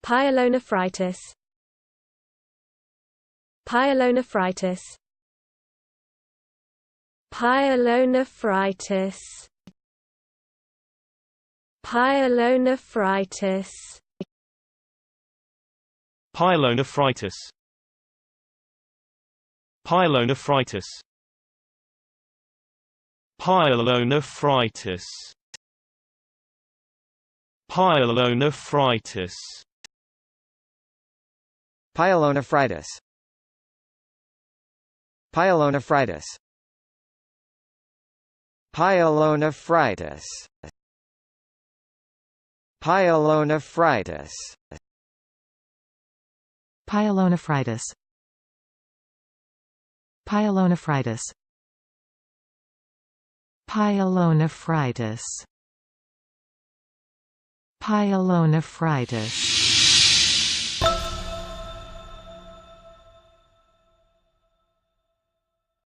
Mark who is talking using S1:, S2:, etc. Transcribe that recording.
S1: Pyelonephritis. Pyelonephritis. Pyelonephritis. Pyelonephritis.
S2: Pyelonephritis. Pyelonephritis. Pyelonephritis. Pyelonephritis.
S3: Pyelonephritis. Pyelonephritis. Pyelonephritis. Pyelonephritis.
S4: Pyelonephritis. Pyelonephritis. Pyelonephritis. Pyelonephritis.